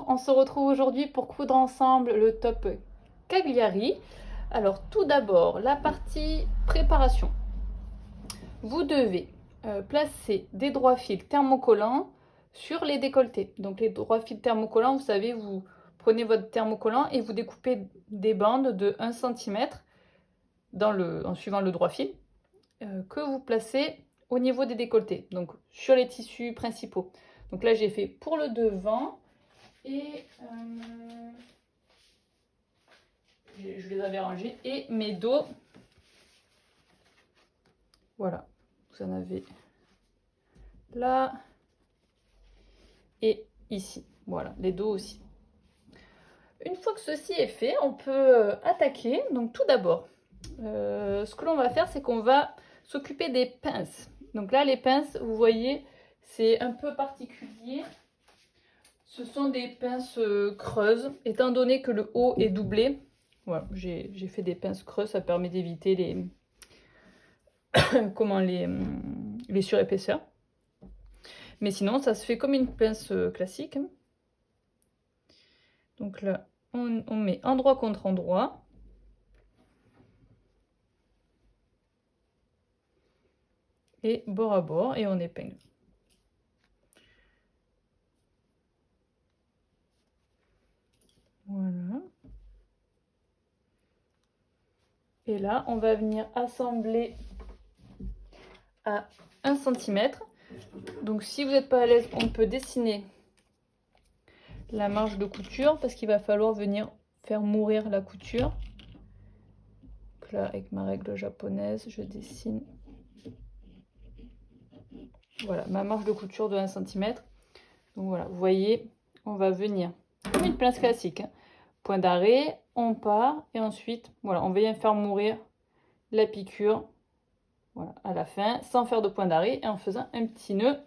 on se retrouve aujourd'hui pour coudre ensemble le top Cagliari. Alors tout d'abord, la partie préparation. Vous devez placer des droits fils thermocollants sur les décolletés. Donc les droits fils thermocollants, vous savez, vous prenez votre thermocollant et vous découpez des bandes de 1 cm en suivant le droit fil que vous placez au niveau des décolletés, donc sur les tissus principaux. Donc là, j'ai fait pour le devant et je les avais rangés et mes dos. Voilà, vous en avez là et ici. Voilà, les dos aussi. Une fois que ceci est fait, on peut attaquer. Donc tout d'abord, ce que l'on va faire, c'est qu'on va s'occuper des pinces. Donc là, les pinces, vous voyez, c'est un peu particulier. Ce sont des pinces creuses, étant donné que le haut est doublé. Voilà, j'ai fait des pinces creuses, ça permet d'éviter les les surépaisseurs. Mais sinon, ça se fait comme une pince classique. Donc là, on met endroit contre endroit. Et bord à bord, et on épingle. Voilà. Et là, on va venir assembler à 1 cm. Donc si vous n'êtes pas à l'aise, on peut dessiner la marge de couture parce qu'il va falloir venir faire mourir la couture. Donc là, avec ma règle japonaise, je dessine. Voilà, ma marge de couture de 1 cm. Donc voilà, vous voyez, on va venir comme une pince classique. Hein. Point d'arrêt, on part et ensuite, voilà, on vient faire mourir la piqûre. Voilà, à la fin, sans faire de point d'arrêt et en faisant un petit nœud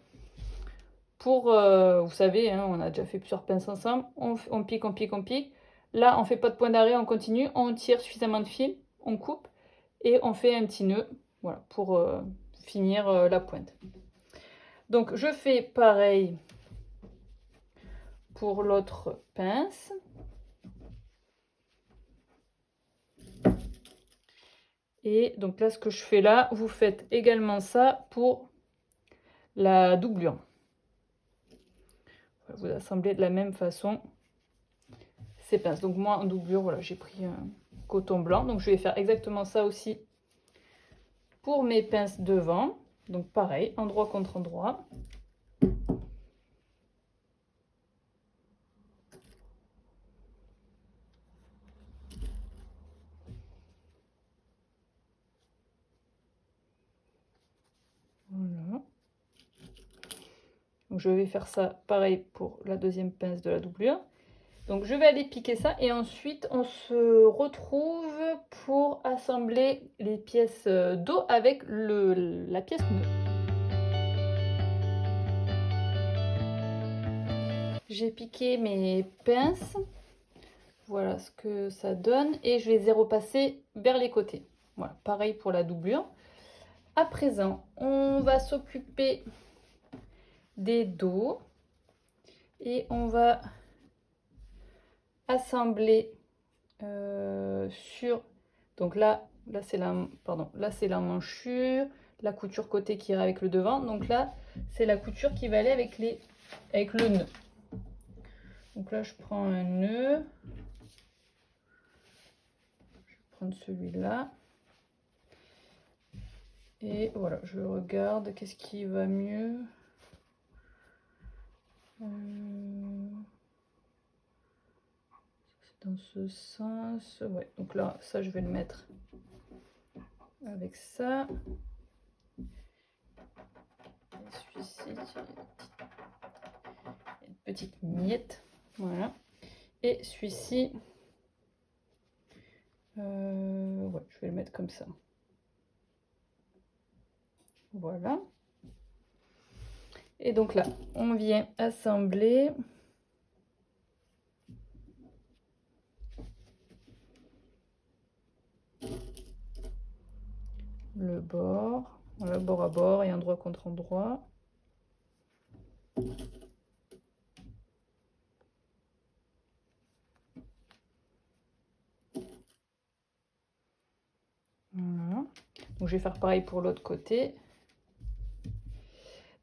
pour, vous savez, hein, on a déjà fait plusieurs pinces ensemble, on pique, on pique, on pique. Là, on fait pas de point d'arrêt, on continue, on tire suffisamment de fil, on coupe et on fait un petit nœud, voilà, pour finir la pointe. Donc, je fais pareil pour l'autre pince. Et donc là, ce que je fais là, vous faites également ça pour la doublure. Vous assemblez de la même façon ces pinces. Donc moi, en doublure, voilà, j'ai pris un coton blanc. Donc je vais faire exactement ça aussi pour mes pinces devant. Donc pareil, endroit contre endroit. Voilà. Donc je vais faire ça pareil pour la deuxième pince de la doublure. Donc je vais aller piquer ça et ensuite on se retrouve pour assembler les pièces dos avec la pièce nœud. J'ai piqué mes pinces, voilà ce que ça donne et je les ai repassées vers les côtés. Voilà, pareil pour la doublure. À présent, on va s'occuper des dos et on va assembler sur, donc là c'est la manchure, la couture côté qui ira avec le devant, donc là c'est la couture qui va aller avec le nœud. Donc là je prends un nœud, je vais prendre celui-là et voilà, je regarde qu'est-ce qui va mieux. Dans ce sens, ouais, donc là ça je vais le mettre avec ça et celui-ci une petite miette, voilà, et celui-ci ouais, je vais le mettre comme ça, voilà. Et donc là on vient assembler le bord, voilà, bord à bord et endroit contre endroit. je vais faire pareil pour l'autre côté.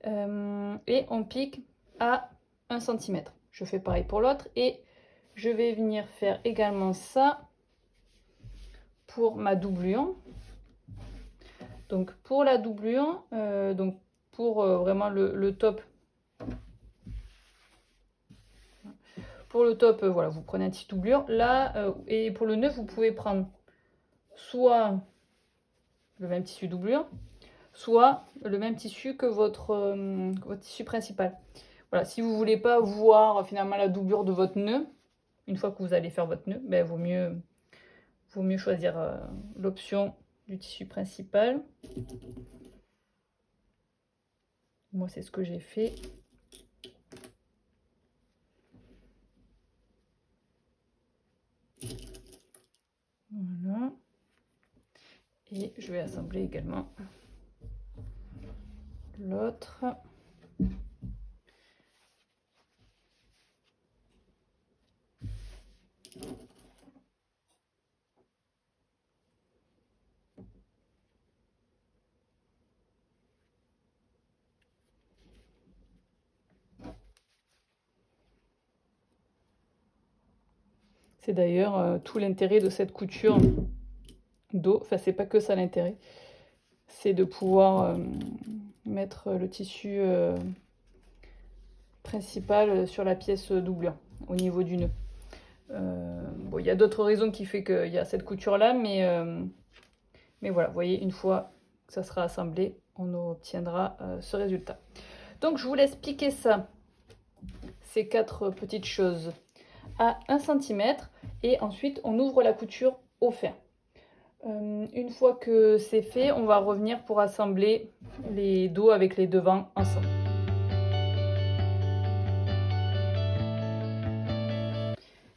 Et on pique à 1 cm. Je fais pareil pour l'autre et je vais venir faire également ça pour ma doublure. Donc pour la doublure, donc pour vraiment le top. Pour le top, voilà, vous prenez un tissu doublure. Là, et pour le nœud, vous pouvez prendre soit le même tissu doublure, soit le même tissu que votre tissu principal. Voilà, si vous voulez pas voir finalement la doublure de votre nœud, une fois que vous allez faire votre nœud, ben, vaut mieux choisir l'option du tissu principal. Moi, c'est ce que j'ai fait. Voilà. Et je vais assembler également l'autre. C'est d'ailleurs tout l'intérêt de cette couture dos. Enfin, c'est pas que ça l'intérêt. C'est de pouvoir mettre le tissu principal sur la pièce doublure au niveau du nœud. Bon, il y a d'autres raisons qui fait qu'il y a cette couture là, mais voilà, vous voyez, une fois que ça sera assemblé, on obtiendra ce résultat. Donc je vous laisse piquer ça, ces 4 petites choses, à 1 cm et ensuite on ouvre la couture au fer. Une fois que c'est fait, on va revenir pour assembler les dos avec les devants ensemble.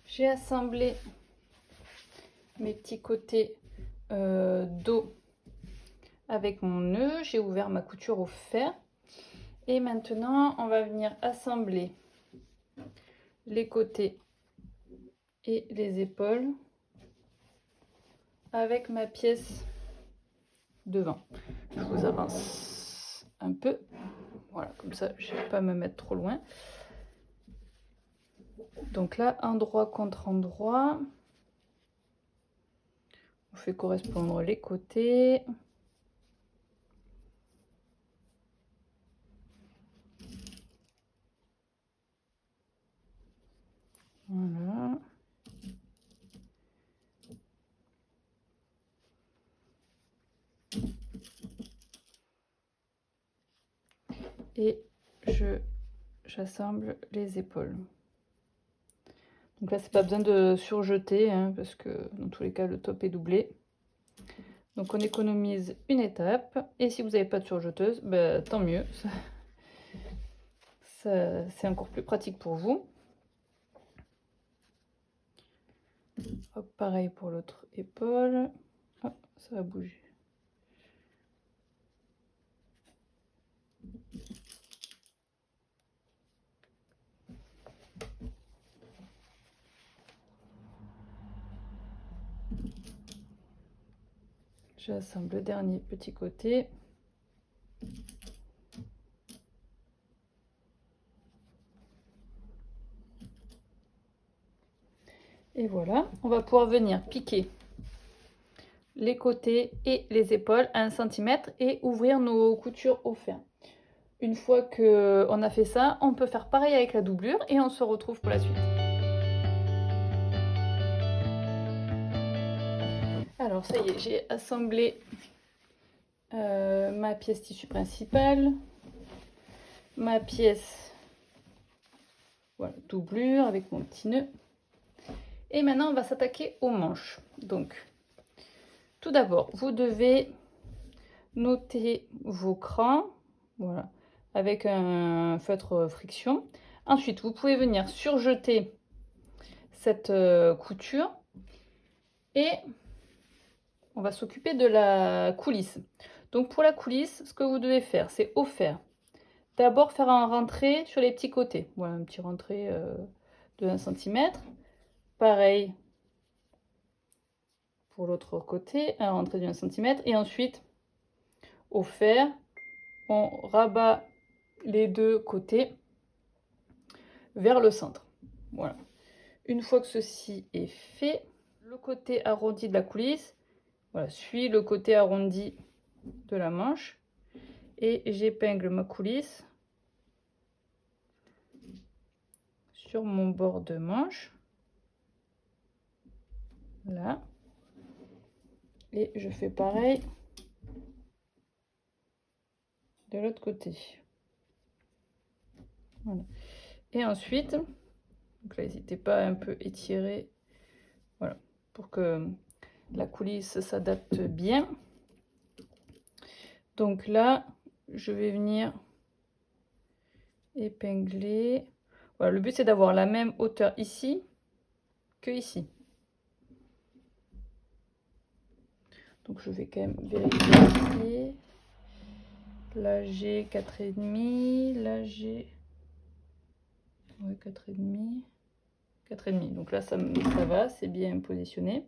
J'ai assemblé mes petits côtés dos avec mon nœud, j'ai ouvert ma couture au fer et maintenant on va venir assembler les côtés et les épaules avec ma pièce devant. Je vous avance un peu, voilà, comme ça je ne vais pas me mettre trop loin. Donc là, endroit contre endroit, on fait correspondre les côtés. Voilà. Et j'assemble les épaules. Donc là, c'est pas besoin de surjeter, hein, parce que dans tous les cas, le top est doublé. Donc on économise une étape. Et si vous n'avez pas de surjeteuse, ben, tant mieux. C'est encore plus pratique pour vous. Hop, pareil pour l'autre épaule. Hop, ça va bouger. J'assemble le dernier petit côté. Et voilà, on va pouvoir venir piquer les côtés et les épaules à 1 cm et ouvrir nos coutures au fer. Une fois qu'on a fait ça, on peut faire pareil avec la doublure et on se retrouve pour la suite. Alors ça y est, j'ai assemblé ma pièce tissu principale, ma pièce voilà, doublure avec mon petit nœud. Et maintenant, on va s'attaquer aux manches. Donc, tout d'abord, vous devez noter vos crans, voilà, avec un feutre friction. Ensuite, vous pouvez venir surjeter cette couture et on va s'occuper de la coulisse. Donc pour la coulisse, ce que vous devez faire, c'est au fer. D'abord faire un rentré sur les petits côtés. Voilà, un petit rentré de 1 cm. Pareil pour l'autre côté, un rentré de 1 cm. Et ensuite, au fer, on rabat les deux côtés vers le centre. Voilà. Une fois que ceci est fait, le côté arrondi de la coulisse, voilà, suit le côté arrondi de la manche et j'épingle ma coulisse sur mon bord de manche. Là. Et je fais pareil de l'autre côté. Voilà. Et ensuite, donc là, n'hésitez pas à un peu étirer, voilà, pour que la coulisse s'adapte bien. Donc là, je vais venir épingler. Voilà, le but c'est d'avoir la même hauteur ici que ici. Donc je vais quand même vérifier. Là j'ai 4,5. Là j'ai 4,5. 4,5. Donc là ça va, c'est bien positionné.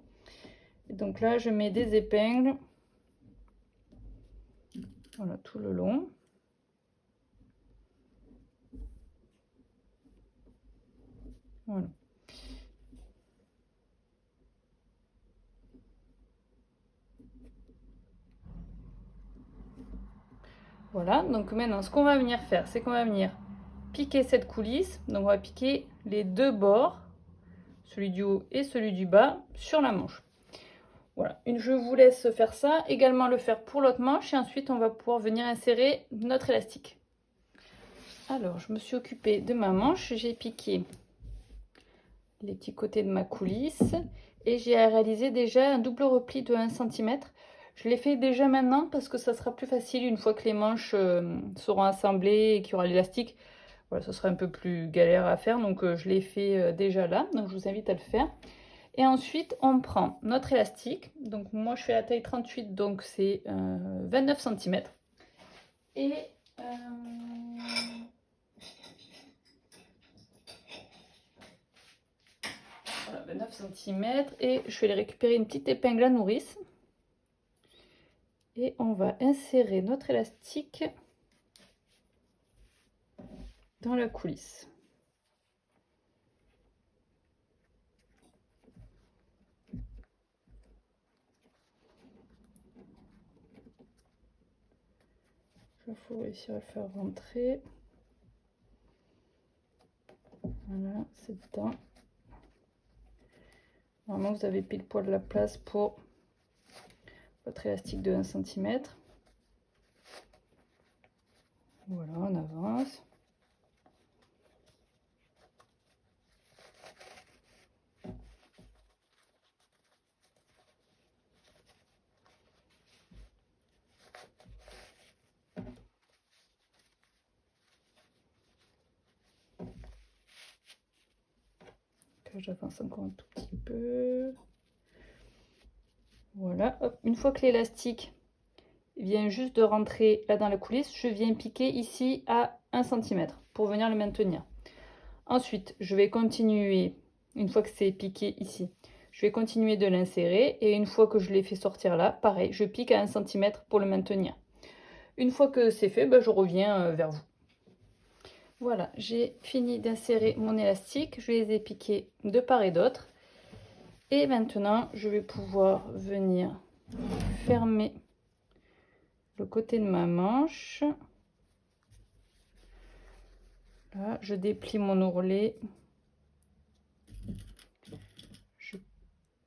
Et donc là je mets des épingles. Voilà, tout le long. Voilà. Voilà, donc maintenant ce qu'on va venir faire, c'est qu'on va venir piquer cette coulisse. Donc on va piquer les deux bords, celui du haut et celui du bas, sur la manche. Voilà, je vous laisse faire ça, également le faire pour l'autre manche et ensuite on va pouvoir venir insérer notre élastique. Alors, je me suis occupée de ma manche, j'ai piqué les petits côtés de ma coulisse et j'ai réalisé déjà un double repli de 1 cm. Je l'ai fait déjà maintenant parce que ça sera plus facile une fois que les manches seront assemblées et qu'il y aura l'élastique. Voilà, ça sera un peu plus galère à faire, donc je l'ai fait déjà là, donc je vous invite à le faire. Et ensuite, on prend notre élastique. Donc moi, je fais la taille 38, donc c'est 29 cm. Et voilà, 29 cm. Et je vais récupérer une petite épingle à nourrice. Et on va insérer notre élastique dans la coulisse. Il faut réussir à le faire rentrer. Voilà, c'est dedans. Normalement, vous avez pile poil la place pour votre élastique de 1 cm. Voilà, on avance. J'avance encore un tout petit peu. Voilà, hop. Une fois que l'élastique vient juste de rentrer là dans la coulisse, je viens piquer ici à 1 cm pour venir le maintenir. Ensuite, je vais continuer, une fois que c'est piqué ici, je vais continuer de l'insérer et une fois que je l'ai fait sortir là, pareil, je pique à 1 cm pour le maintenir. Une fois que c'est fait, je reviens vers vous. Voilà, j'ai fini d'insérer mon élastique, je les ai piqués de part et d'autre. Et maintenant, je vais pouvoir venir fermer le côté de ma manche. Là, je déplie mon ourlet.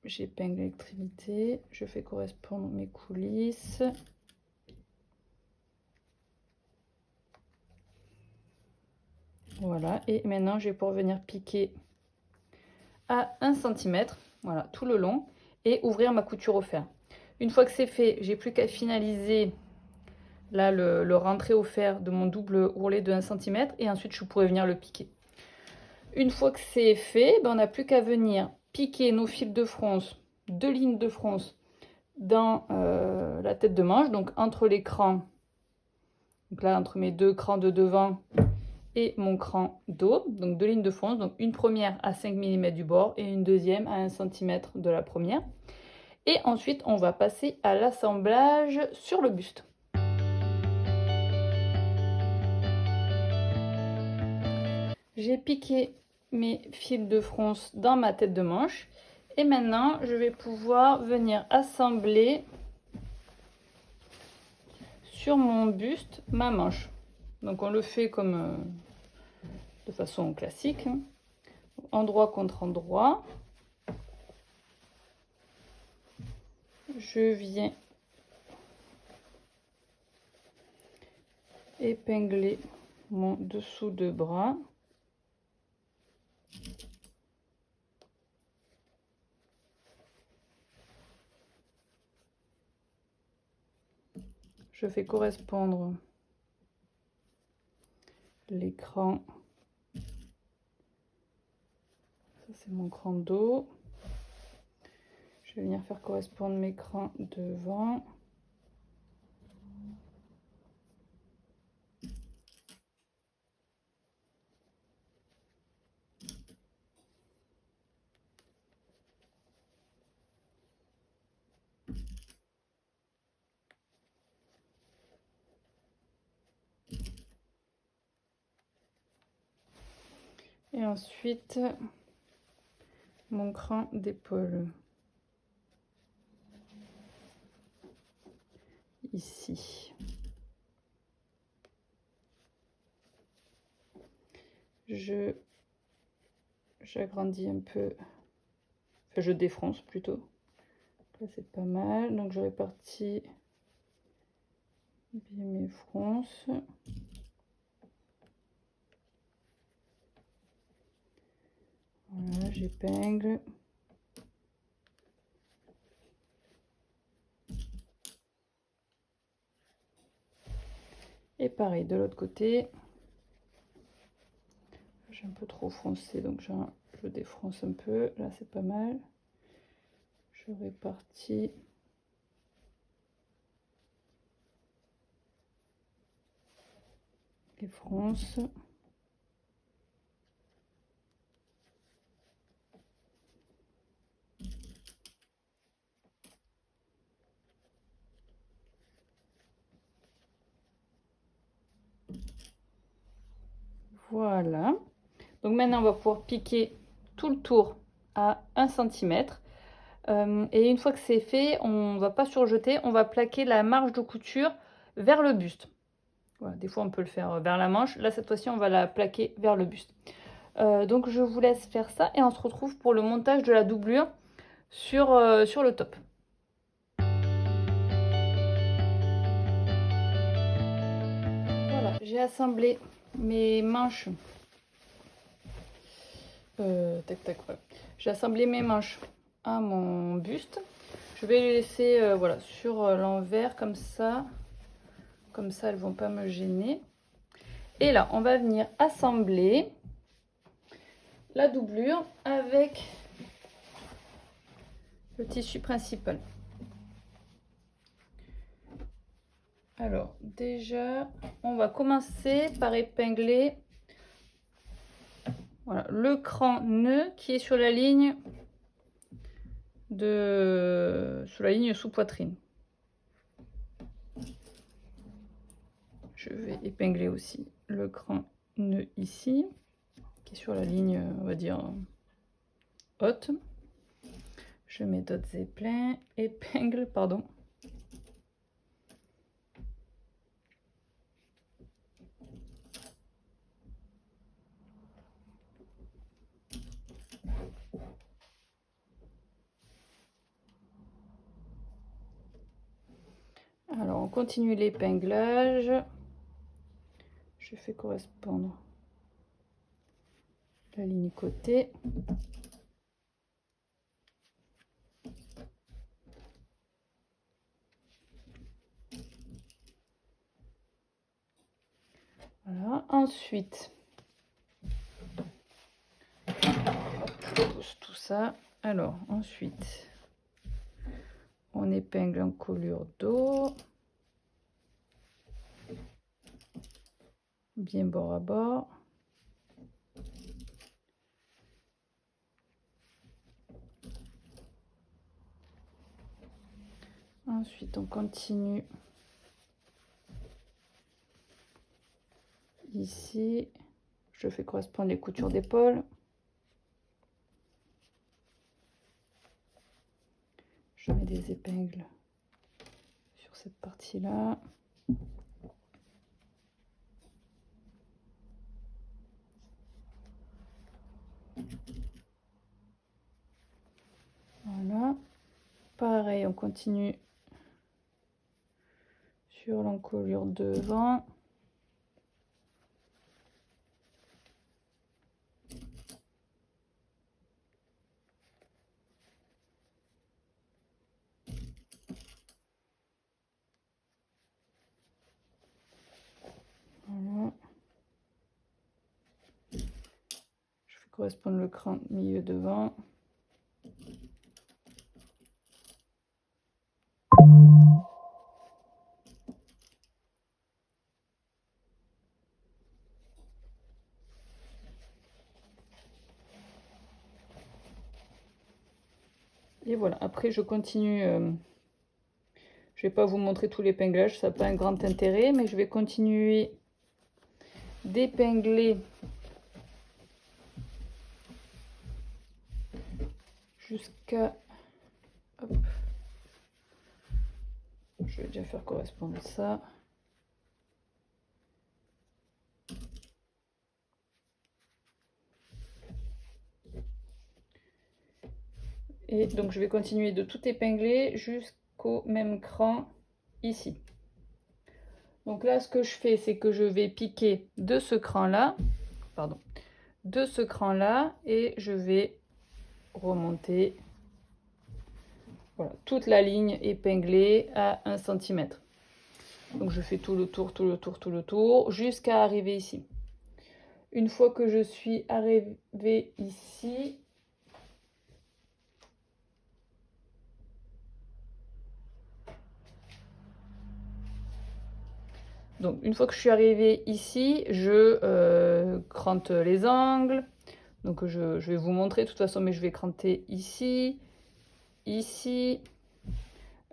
J'épingle l'extrémité. Je fais correspondre mes coulisses. Voilà, et maintenant, je vais pouvoir venir piquer à 1 cm, voilà, tout le long, et ouvrir ma couture au fer. Une fois que c'est fait, j'ai plus qu'à finaliser là le rentré au fer de mon double ourlet de 1 cm et ensuite je pourrais venir le piquer. Une fois que c'est fait, on n'a plus qu'à venir piquer nos fils de fronce, 2 lignes de fronce dans la tête de manche, donc entre les crans, donc là entre mes deux crans de devant et mon cran dos, donc 2 lignes de fronce, donc une première à 5 mm du bord et une deuxième à 1 cm de la première. Et ensuite, on va passer à l'assemblage sur le buste. J'ai piqué mes fils de fronce dans ma tête de manche. Et maintenant, je vais pouvoir venir assembler sur mon buste ma manche. Donc on le fait comme de façon classique, hein. Endroit contre endroit. Je viens épingler mon dessous de bras. Je fais correspondre l'écran. Ça c'est mon cran dos. Je vais venir faire correspondre mes crans devant. Et ensuite, mon cran d'épaule. Ici. J'agrandis un peu, enfin je défronce plutôt. Là c'est pas mal, donc je répartis bien mes fronces. Voilà, j'épingle. Et pareil de l'autre côté. J'ai un peu trop froncé, donc je défronce un peu. Là c'est pas mal. Je répartis. Les fronces. Voilà. Donc maintenant on va pouvoir piquer tout le tour à 1 cm. Et une fois que c'est fait, on ne va pas surjeter, on va plaquer la marge de couture vers le buste. Voilà, des fois on peut le faire vers la manche, là cette fois-ci on va la plaquer vers le buste. Donc je vous laisse faire ça et on se retrouve pour le montage de la doublure sur le top. Voilà, j'ai assemblé mes manches. Tac tac, ouais. J'ai assemblé mes manches à mon buste. Je vais les laisser voilà, sur l'envers comme ça. Comme ça, elles vont pas me gêner. Et là, on va venir assembler la doublure avec le tissu principal. Alors, déjà, on va commencer par épingler voilà, le cran nœud qui est sur la ligne sous poitrine. Je vais épingler aussi le cran nœud ici, qui est sur la ligne, on va dire, haute. Je mets d'autres épingles, pardon. Alors, on continue l'épinglage. Je fais correspondre la ligne côté. Voilà. Ensuite, je pousse tout ça. Alors, ensuite, on épingle en colure d'eau. Bien bord à bord. Ensuite, on continue ici. je fais correspondre les coutures d'épaule. Je mets des épingles sur cette partie-là. Voilà. Pareil, on continue sur l'encolure devant. Voilà. Je fais correspondre le cran milieu devant. Et voilà, après je continue, je ne vais pas vous montrer tout l'épinglage, ça n'a pas un grand intérêt, mais je vais continuer d'épingler jusqu'à... Je vais déjà faire correspondre ça. Et donc je vais continuer de tout épingler jusqu'au même cran ici. Donc là ce que je fais, c'est que je vais piquer de ce cran là, pardon, de ce cran là, et je vais remonter, voilà, toute la ligne épinglée à 1 cm. Donc je fais tout le tour, tout le tour, tout le tour, jusqu'à arriver ici. Une fois que je suis arrivée ici, donc une fois que je suis arrivée ici, je crante les angles. Donc je vais vous montrer de toute façon, mais je vais cranter ici, ici.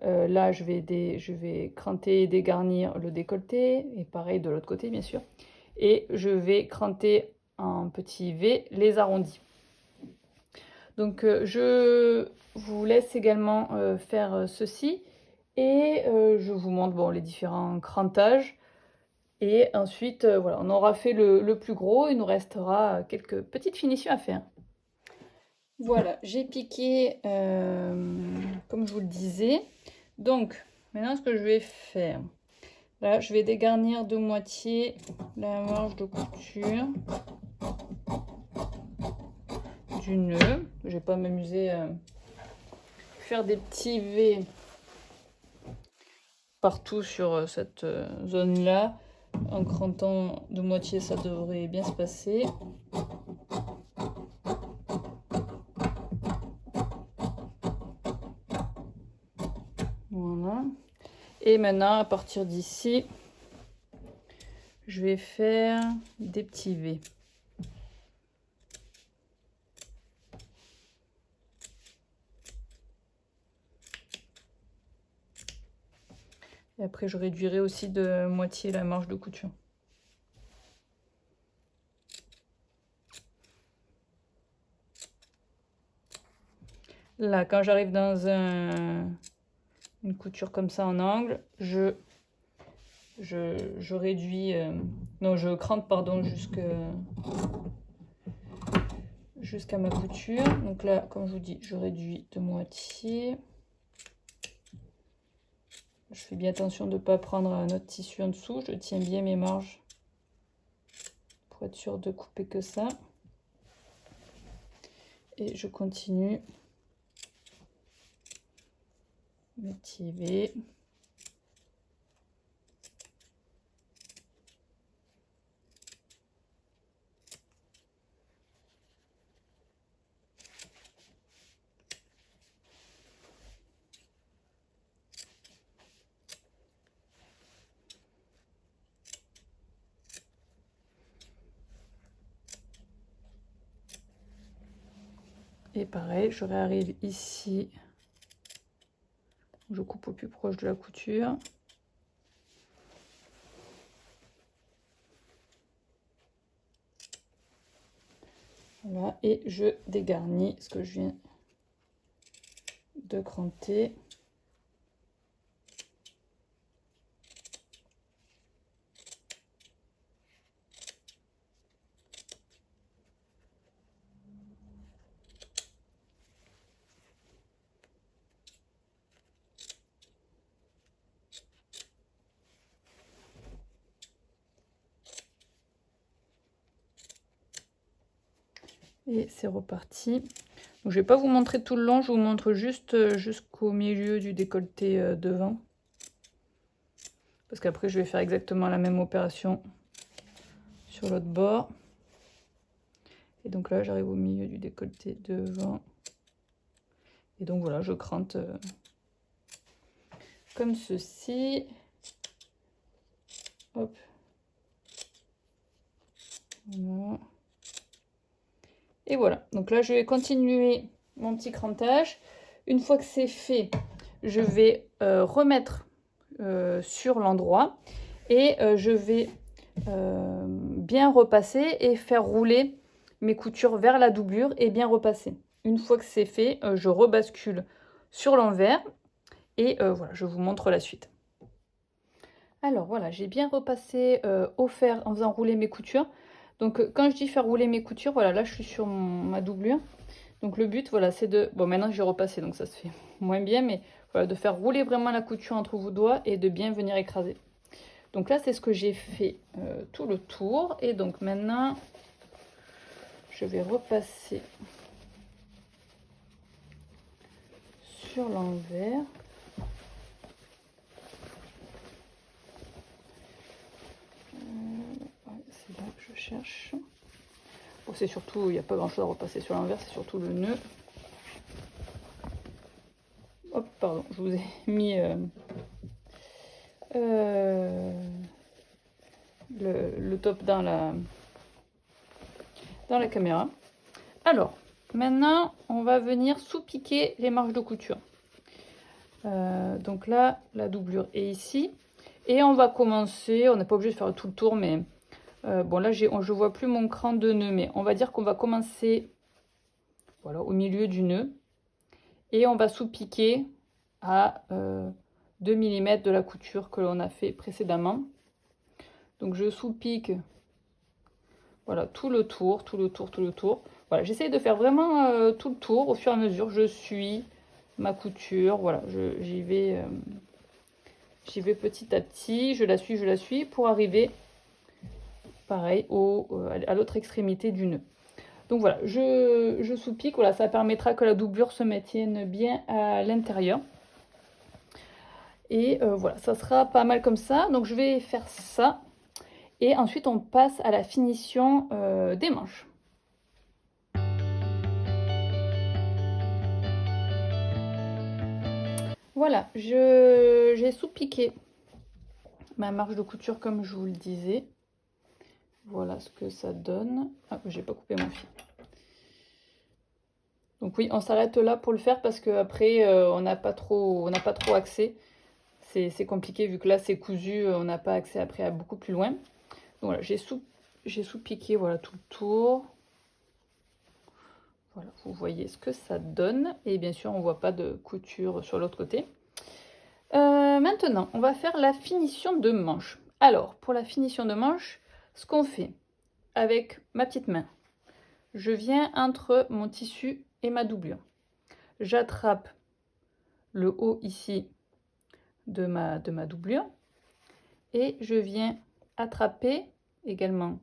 Là, je vais cranter et dégarnir le décolleté, et pareil de l'autre côté, bien sûr. Et je vais cranter en petit V les arrondis. Donc je vous laisse également faire ceci, et je vous montre bon, les différents crantages. Et ensuite, voilà, on aura fait le plus gros, il nous restera quelques petites finitions à faire. Voilà, j'ai piqué comme je vous le disais. Donc, maintenant ce que je vais faire, là je vais dégarnir de moitié la marge de couture du nœud. Je vais pas m'amuser à faire des petits V partout sur cette zone-là. En crantant de moitié, ça devrait bien se passer. Voilà. Et maintenant, à partir d'ici, je vais faire des petits V. Et après, je réduirai aussi de moitié la marge de couture. Là, quand j'arrive dans une couture comme ça en angle, je réduis, non, je crante, pardon, jusqu'à ma couture. Donc là, comme je vous dis, je réduis de moitié. Je fais bien attention de ne pas prendre un autre tissu en dessous. Je tiens bien mes marges pour être sûr de couper que ça. Et je continue mes petits V. Et pareil, je réarrive ici. Je coupe au plus proche de la couture. Voilà, et je dégarnis ce que je viens de cranter. Et c'est reparti. Donc, je ne vais pas vous montrer tout le long, je vous montre juste jusqu'au milieu du décolleté devant. Parce qu'après, je vais faire exactement la même opération sur l'autre bord. Et donc là, j'arrive au milieu du décolleté devant. Et donc voilà, je crante comme ceci. Hop. Voilà. Et voilà, donc là je vais continuer mon petit crantage. Une fois que c'est fait, je vais remettre sur l'endroit et je vais bien repasser et faire rouler mes coutures vers la doublure et bien repasser. Une fois que c'est fait, je rebascule sur l'envers et voilà, je vous montre la suite. Alors voilà, j'ai bien repassé au fer en faisant rouler mes coutures. Donc quand je dis faire rouler mes coutures, voilà, là je suis sur ma doublure. Donc le but, voilà, c'est de... Bon, maintenant j'ai repassé, donc ça se fait moins bien, mais voilà, de faire rouler vraiment la couture entre vos doigts et de bien venir écraser. Donc là, c'est ce que j'ai fait tout le tour. Et donc maintenant, je vais repasser sur l'envers. C'est là que je cherche. Bon, c'est surtout, il n'y a pas grand chose à repasser sur l'envers, c'est surtout le nœud. Hop, pardon, je vous ai mis le top dans la caméra. Alors, maintenant, on va venir sous-piquer les marges de couture. Donc là, la doublure est ici. Et on va commencer, on n'est pas obligé de faire tout le tour, mais bon là, je ne vois plus mon cran de nœud, mais on va dire qu'on va commencer voilà, au milieu du nœud. Et on va sous-piquer à 2 mm de la couture que l'on a fait précédemment. Donc je sous-pique voilà, tout le tour, tout le tour, tout le tour. Voilà, j'essaye de faire vraiment tout le tour au fur et à mesure. Je suis ma couture, voilà, j'y vais petit à petit, je la suis pour arriver pareil à l'autre extrémité du nœud. Donc voilà, je sous-pique, voilà, ça permettra que la doublure se maintienne bien à l'intérieur. Et voilà, ça sera pas mal comme ça. Donc je vais faire ça. Et ensuite on passe à la finition des manches. Voilà, j'ai sous-piqué ma marge de couture comme je vous le disais. Voilà ce que ça donne. Ah, j'ai pas coupé mon fil. Donc oui, on s'arrête là pour le faire parce qu'après, on n'a pas trop accès. C'est compliqué vu que là, c'est cousu, on n'a pas accès après à beaucoup plus loin. Donc voilà, j'ai sous-piqué voilà, tout le tour. Voilà, vous voyez ce que ça donne. Et bien sûr, on ne voit pas de couture sur l'autre côté. Maintenant, on va faire la finition de manche. Alors, pour la finition de manche, ce qu'on fait avec ma petite main, je viens entre mon tissu et ma doublure. J'attrape le haut ici de ma doublure et je viens attraper également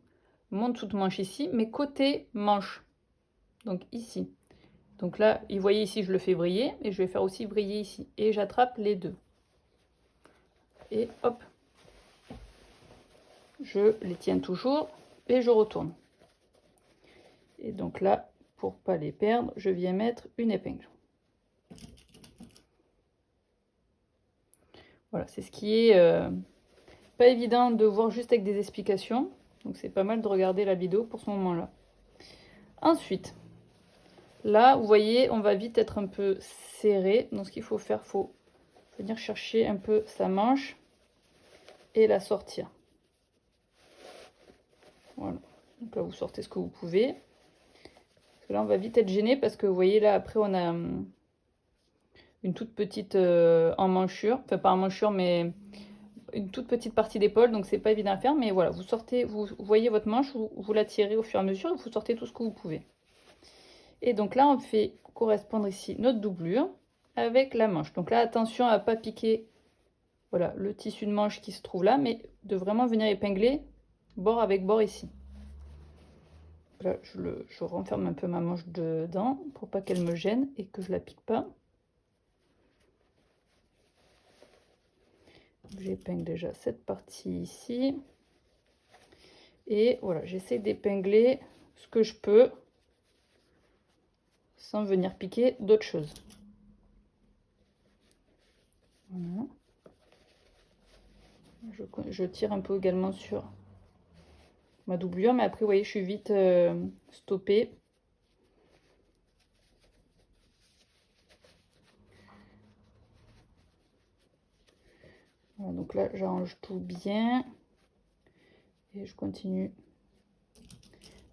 mon dessous de manche ici, mes côtés manche. Donc ici. Donc là, vous voyez ici, je le fais briller et je vais faire aussi briller ici. Et j'attrape les deux. Et hop, je les tiens toujours et je retourne. Et donc là, pour pas les perdre, je viens mettre une épingle. Voilà, c'est ce qui est pas évident de voir juste avec des explications. Donc c'est pas mal de regarder la vidéo pour ce moment-là. Ensuite, là, vous voyez, on va vite être un peu serré. Donc ce qu'il faut faire, il faut venir chercher un peu sa manche et la sortir. Voilà. Donc là, vous sortez ce que vous pouvez. que là, on va vite être gêné parce que vous voyez là, après, on a une toute petite emmanchure. Enfin, pas emmanchure, mais une toute petite partie d'épaule. Donc, c'est pas évident à faire. Mais voilà, vous sortez, vous voyez votre manche, vous la tirez au fur et à mesure et vous sortez tout ce que vous pouvez. Et donc là, on fait correspondre ici notre doublure avec la manche. Donc là, attention à ne pas piquer voilà, le tissu de manche qui se trouve là, mais de vraiment venir épingler bord avec bord ici. Là, je renferme un peu ma manche dedans pour pas qu'elle me gêne et que je la pique pas. J'épingle déjà cette partie ici. Et voilà, j'essaie d'épingler ce que je peux sans venir piquer d'autres choses. Voilà. Je tire un peu également sur ma doublure, mais après, vous voyez, je suis vite stoppée. Voilà, donc là, j'arrange tout bien. Et je continue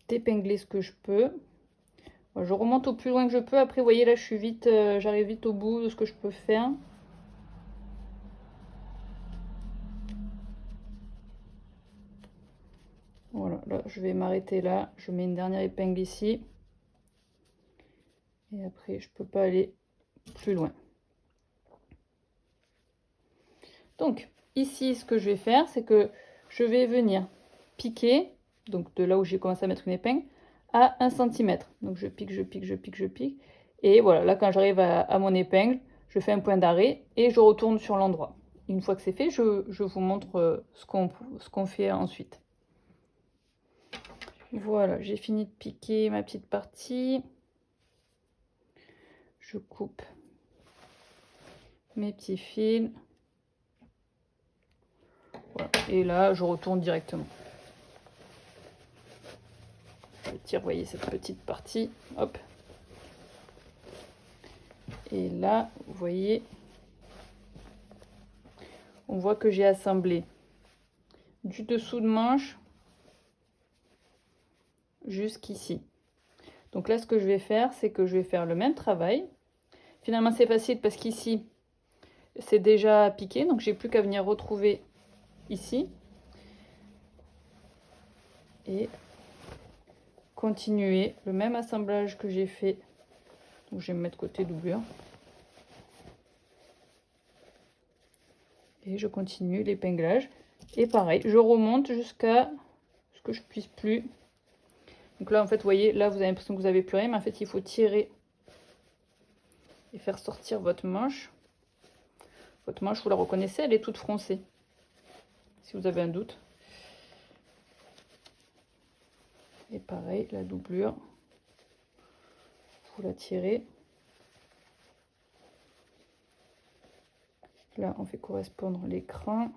d'épingler ce que je peux. Voilà, je remonte au plus loin que je peux. Après, vous voyez, là, je suis vite, j'arrive vite au bout de ce que je peux faire. Voilà, là, je vais m'arrêter là. Je mets une dernière épingle ici. Et après, je peux pas aller plus loin. Donc, ici, ce que je vais faire, c'est que je vais venir piquer, donc de là où j'ai commencé à mettre une épingle, à 1 cm. Donc, je pique, je pique, je pique, je pique. Et voilà, là, quand j'arrive à mon épingle, je fais un point d'arrêt et je retourne sur l'endroit. Une fois que c'est fait, je vous montre ce qu'on fait ensuite. Voilà, j'ai fini de piquer ma petite partie. Je coupe mes petits fils. Voilà. Et là, je retourne directement. Je tire, vous voyez, cette petite partie. Hop. Et là, vous voyez, on voit que j'ai assemblé du dessous de manche jusqu'ici. Donc là, ce que je vais faire, c'est que je vais faire le même travail. Finalement, c'est facile parce qu'ici, c'est déjà piqué. Donc, j'ai plus qu'à venir retrouver ici. Et continuer le même assemblage que j'ai fait. Donc, je vais me mettre côté doublure. Et je continue l'épinglage. Et pareil, je remonte jusqu'à ce que je puisse plus. Donc là, en fait, vous voyez, là, vous avez l'impression que vous avez plus rien. Mais en fait, il faut tirer et faire sortir votre manche. Votre manche, vous la reconnaissez, elle est toute froncée. Si vous avez un doute. Et pareil, la doublure, vous la tirez. Là, on fait correspondre l'écran.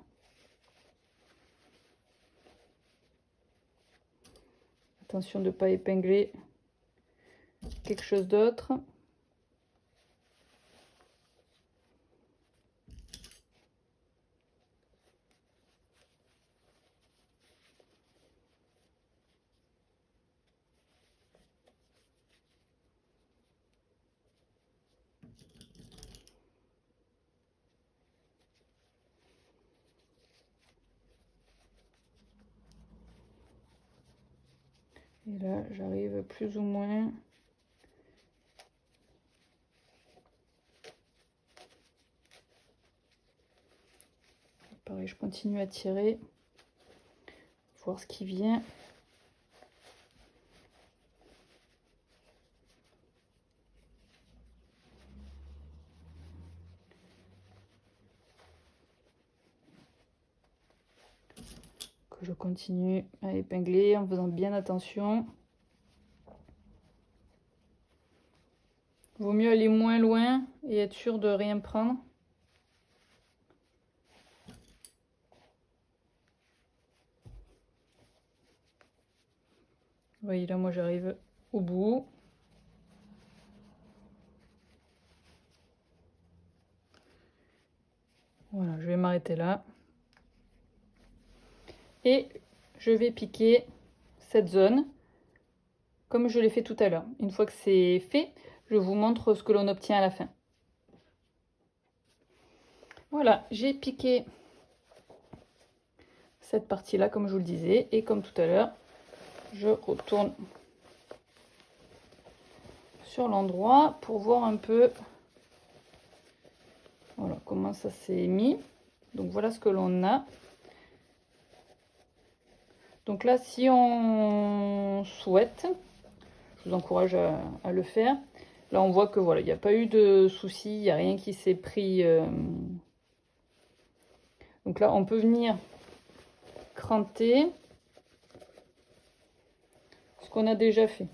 Attention de ne pas épingler quelque chose d'autre. Et là, j'arrive plus ou moins. Pareil, je continue à tirer. Voir ce qui vient. Que je continue à épingler en faisant bien attention. Vaut mieux aller moins loin et être sûr de rien prendre. Vous voyez, là, moi, j'arrive au bout. Voilà, je vais m'arrêter là. Et je vais piquer cette zone comme je l'ai fait tout à l'heure. Une fois que c'est fait, je vous montre ce que l'on obtient à la fin. Voilà, j'ai piqué cette partie-là, comme je vous le disais, et comme tout à l'heure, je retourne sur l'endroit pour voir un peu voilà, comment ça s'est mis. Donc voilà ce que l'on a. Donc là, si on souhaite, je vous encourage à le faire. Là, on voit que voilà, il n'y a pas eu de soucis, il n'y a rien qui s'est pris. Donc là, on peut venir cranter ce qu'on a déjà fait,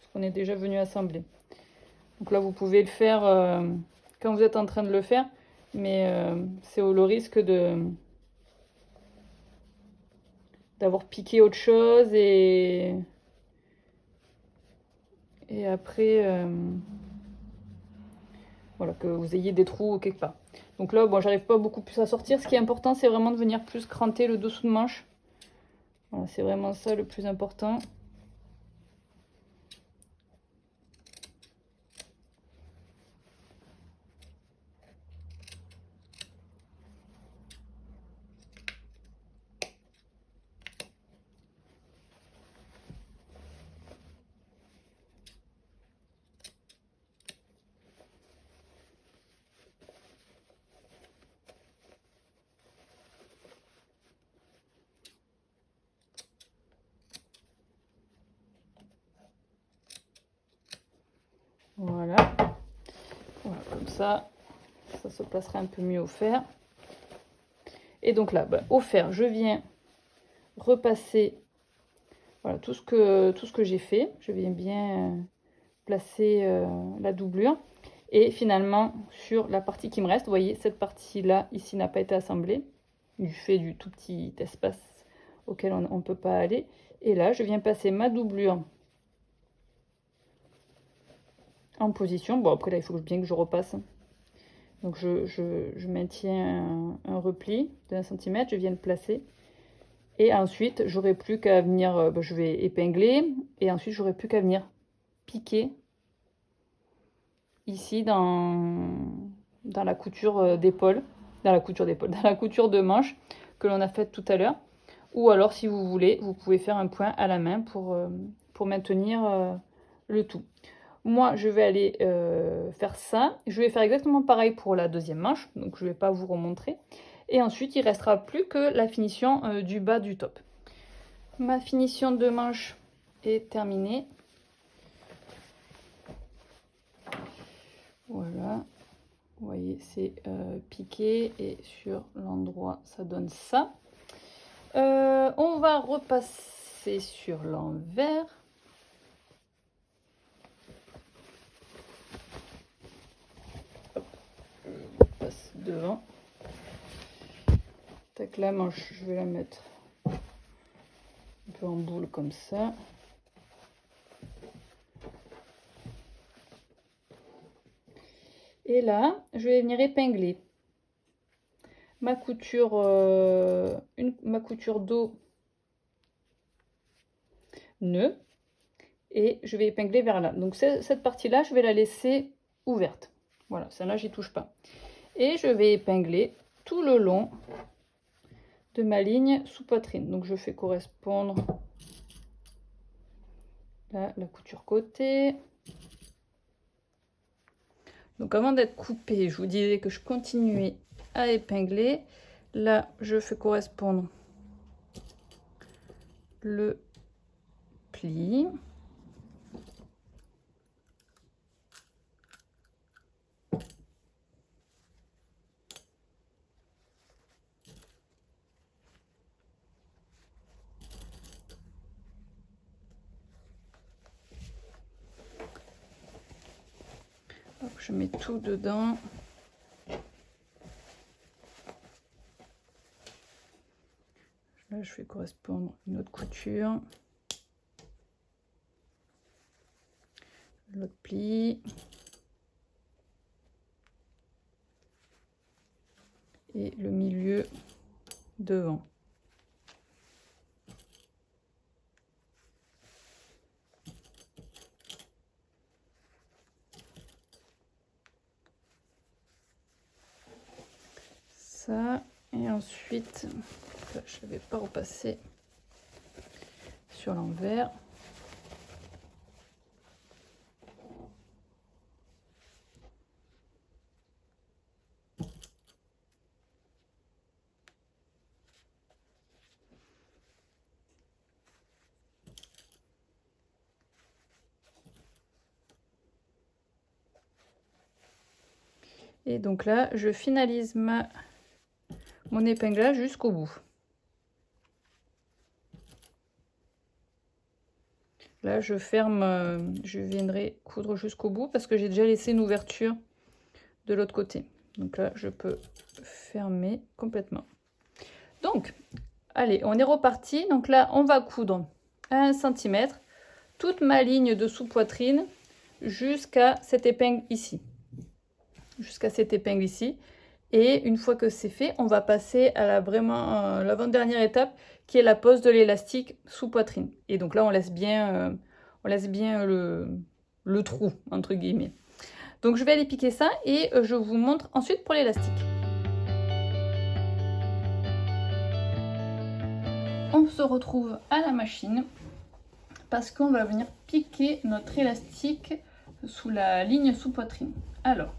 ce qu'on est déjà venu assembler. Donc là, vous pouvez le faire quand vous êtes en train de le faire, mais c'est le risque d'avoir piqué autre chose et après voilà, que vous ayez des trous quelque part. Donc là, bon, j'arrive pas beaucoup plus à sortir. Ce qui est important, c'est vraiment de venir plus cranter le dessous de manche. Voilà, c'est vraiment ça le plus important. Voilà. Voilà, comme ça se placera un peu mieux au fer. Et donc là, au fer, je viens repasser voilà, tout ce que j'ai fait. Je viens bien placer la doublure. Et finalement, sur la partie qui me reste, vous voyez, cette partie-là, ici, n'a pas été assemblée, du fait du tout petit espace auquel on ne peut pas aller. Et là, je viens passer ma doublure en position. Bon, après, là, il faut bien que je repasse. Donc, je maintiens un repli de 1 cm, je viens le placer. Et ensuite, j'aurai plus qu'à venir, je vais épingler. Et ensuite, j'aurai plus qu'à venir piquer ici dans la couture d'épaule, dans la couture de manche que l'on a faite tout à l'heure. Ou alors, si vous voulez, vous pouvez faire un point à la main pour maintenir le tout. Moi, je vais aller faire ça. Je vais faire exactement pareil pour la deuxième manche, donc je ne vais pas vous remontrer. Et ensuite, il ne restera plus que la finition du bas du top. Ma finition de manche est terminée. Voilà. Vous voyez, c'est piqué et sur l'endroit, ça donne ça. On va repasser sur l'envers. Je passe devant. Tac, la manche, je vais la mettre un peu en boule comme ça. Et là, je vais venir épingler ma couture, ma couture dos nœud et je vais épingler vers là. Donc cette partie-là, je vais la laisser ouverte. Voilà, celle-là, j'y touche pas. Et je vais épingler tout le long de ma ligne sous poitrine. Donc je fais correspondre là, la couture côté. Donc avant d'être coupée, je vous disais que je continuais à épingler. Là, je fais correspondre le pli. Hop, je mets tout dedans. Là, je fais correspondre une autre couture. L'autre pli. Et le milieu devant. ça. Et ensuite, là, je ne vais pas repasser sur l'envers. Et donc là, je finalise mon épinglage jusqu'au bout. Là, je ferme, je viendrai coudre jusqu'au bout parce que j'ai déjà laissé une ouverture de l'autre côté. Donc là, je peux fermer complètement. Donc, allez, on est reparti. Donc là, on va coudre à 1 cm toute ma ligne de sous-poitrine jusqu'à cette épingle ici. Jusqu'à cette épingle ici. Et une fois que c'est fait, on va passer à l'avant-dernière étape qui est la pose de l'élastique sous poitrine. Et donc là, on laisse bien le trou, entre guillemets. Donc je vais aller piquer ça et je vous montre ensuite pour l'élastique. On se retrouve à la machine parce qu'on va venir piquer notre élastique sous la ligne sous poitrine. Alors,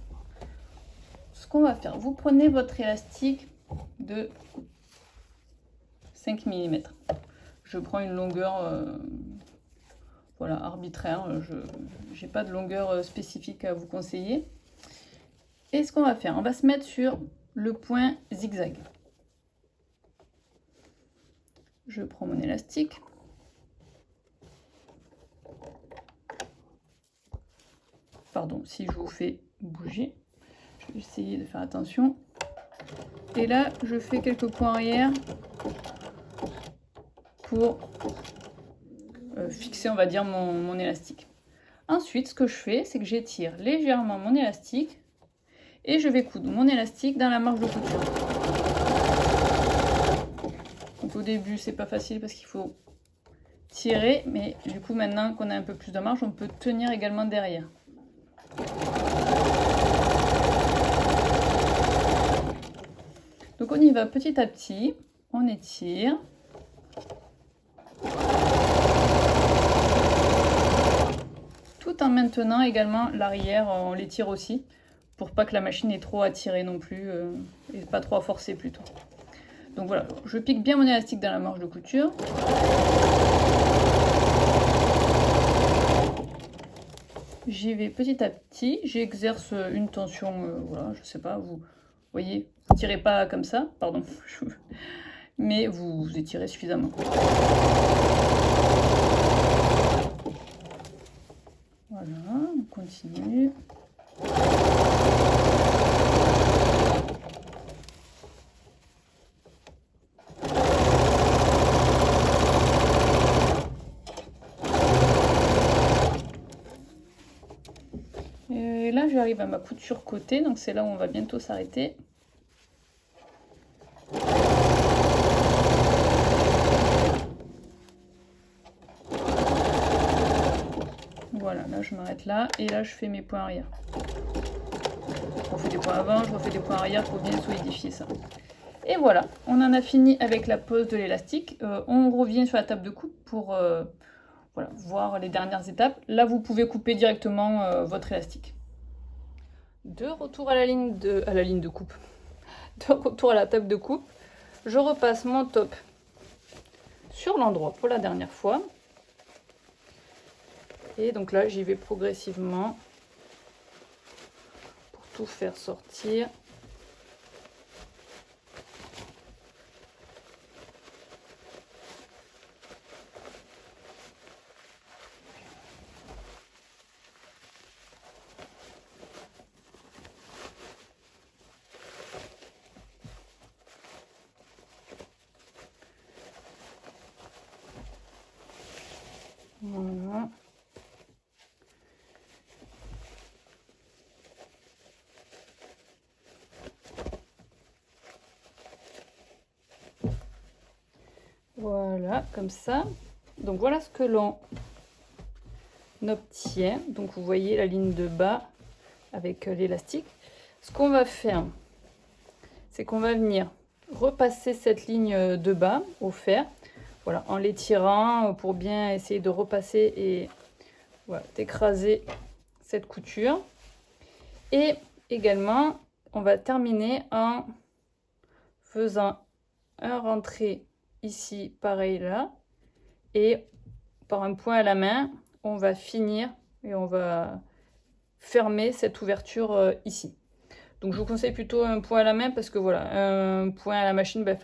ce qu'on va faire, vous prenez votre élastique de 5 mm. Je prends une longueur voilà, arbitraire, je n'ai pas de longueur spécifique à vous conseiller. Et ce qu'on va faire, on va se mettre sur le point zigzag. Je prends mon élastique. Pardon, si je vous fais bouger, je vais essayer de faire attention. Et là, je fais quelques points arrière pour fixer, on va dire, mon élastique. Ensuite, ce que je fais, c'est que j'étire légèrement mon élastique et je vais coudre mon élastique dans la marge de couture. Donc au début, c'est pas facile parce qu'il faut tirer, mais du coup, maintenant qu'on a un peu plus de marge, on peut tenir également derrière. Donc on y va petit à petit, on étire. Tout en maintenant également l'arrière, on l'étire aussi, pour pas que la machine ait trop à tirer non plus, et pas trop à forcer plutôt. Donc voilà, je pique bien mon élastique dans la marge de couture. J'y vais petit à petit, j'exerce une tension, voilà, je sais pas, vous voyez, vous tirez pas comme ça, pardon, mais vous étirez suffisamment. Voilà, on continue. Et là, j'arrive à ma couture côté, donc c'est là où on va bientôt s'arrêter. Voilà, là je m'arrête là, et là je fais mes points arrière. Je refais des points avant, je refais des points arrière pour bien solidifier ça. Et voilà, on en a fini avec la pose de l'élastique. On revient sur la table de coupe pour voilà, voir les dernières étapes. Là, vous pouvez couper directement votre élastique. De retour à la ligne de coupe, de retour à la table de coupe, je repasse mon top sur l'endroit pour la dernière fois. Et donc là, j'y vais progressivement pour tout faire sortir. Voilà. Voilà, comme ça. Donc voilà ce que l'on obtient. Donc vous voyez la ligne de bas avec l'élastique. Ce qu'on va faire, c'est qu'on va venir repasser cette ligne de bas au fer, voilà, en l'étirant pour bien essayer de repasser et voilà, d'écraser cette couture. Et également, on va terminer en faisant un rentré ici, pareil là, et par un point à la main, on va finir et on va fermer cette ouverture ici. Donc je vous conseille plutôt un point à la main parce que voilà, un point à la machine, ben,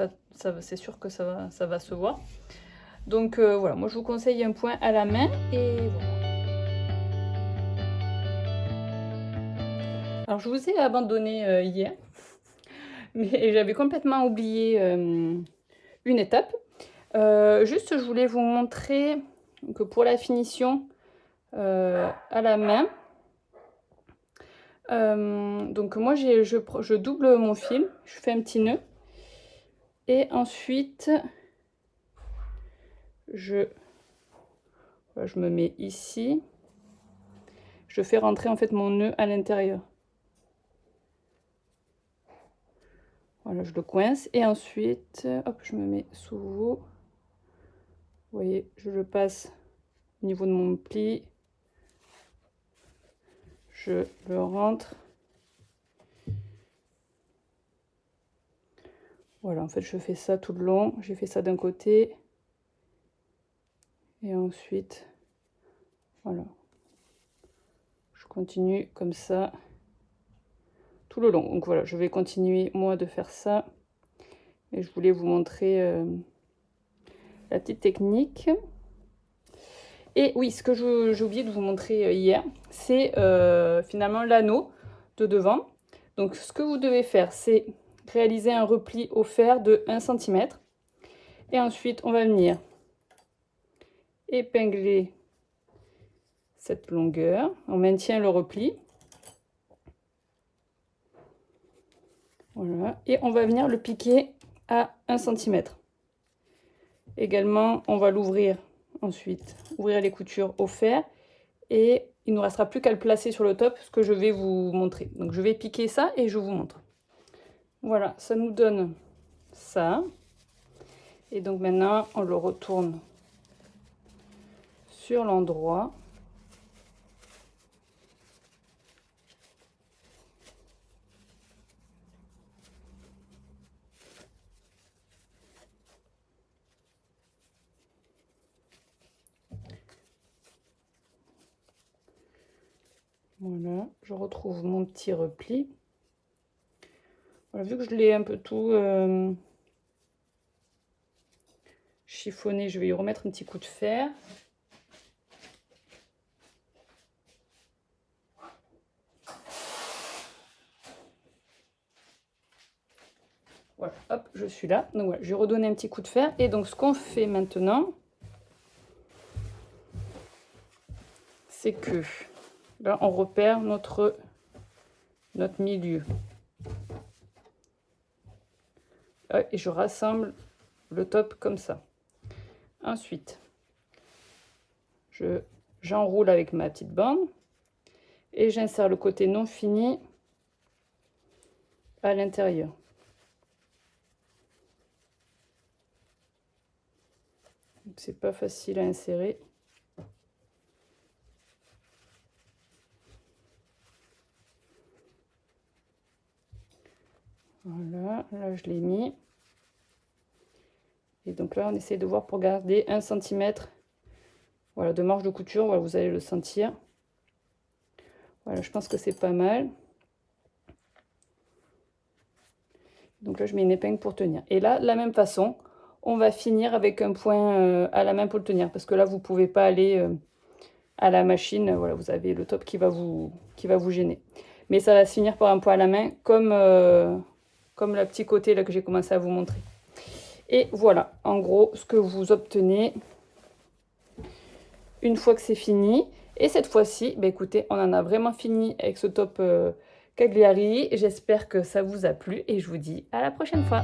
c'est sûr que ça va se voir. Donc voilà, moi je vous conseille un point à la main et voilà. Alors je vous ai abandonné hier, mais j'avais complètement oublié une étape. Juste je voulais vous montrer que pour la finition à la main, donc moi je double mon fil, je fais un petit nœud et ensuite je me mets ici, je fais rentrer en fait mon nœud à l'intérieur. Voilà, je le coince et ensuite hop, je me mets sous vous. Vous voyez, je le passe au niveau de mon pli, je le rentre. Voilà, en fait, je fais ça tout le long. J'ai fait ça d'un côté. Et ensuite, voilà. Je continue comme ça tout le long. Donc voilà, je vais continuer, moi, de faire ça. Et je voulais vous montrer la petite technique. Et oui, ce que j'ai oublié de vous montrer hier, c'est finalement l'anneau de devant. Donc, ce que vous devez faire, c'est réaliser un repli au fer de 1 cm. Et ensuite, on va venir épingler cette longueur. On maintient le repli. Voilà. Et on va venir le piquer à 1 cm. Également, on va l'ouvrir ensuite, ouvrir les coutures au fer. Et il ne nous restera plus qu'à le placer sur le top, ce que je vais vous montrer. Donc, je vais piquer ça et je vous montre. Voilà, ça nous donne ça. Et donc maintenant, on le retourne sur l'endroit. Voilà, je retrouve mon petit repli. Voilà, vu que je l'ai un peu tout chiffonné, je vais y remettre un petit coup de fer. Voilà, hop, je suis là. Donc voilà, je vais redonner un petit coup de fer. Et donc ce qu'on fait maintenant, c'est que là, on repère notre milieu. Et je rassemble le top comme ça. Ensuite, j'enroule avec ma petite bande et j'insère le côté non fini à l'intérieur. C'est pas facile à insérer. Voilà, là je l'ai mis. Et donc là, on essaie de voir pour garder 1 cm voilà, de marge de couture. Voilà, vous allez le sentir. Voilà, je pense que c'est pas mal. Donc là, je mets une épingle pour tenir. Et là, de la même façon, on va finir avec un point à la main pour le tenir. Parce que là, vous ne pouvez pas aller à la machine. Voilà, vous avez le top qui va vous gêner. Mais ça va se finir par un point à la main, comme la petite côté là que j'ai commencé à vous montrer. Et voilà, en gros, ce que vous obtenez une fois que c'est fini. Et cette fois-ci, bah écoutez, on en a vraiment fini avec ce top Cagliari. J'espère que ça vous a plu et je vous dis à la prochaine fois.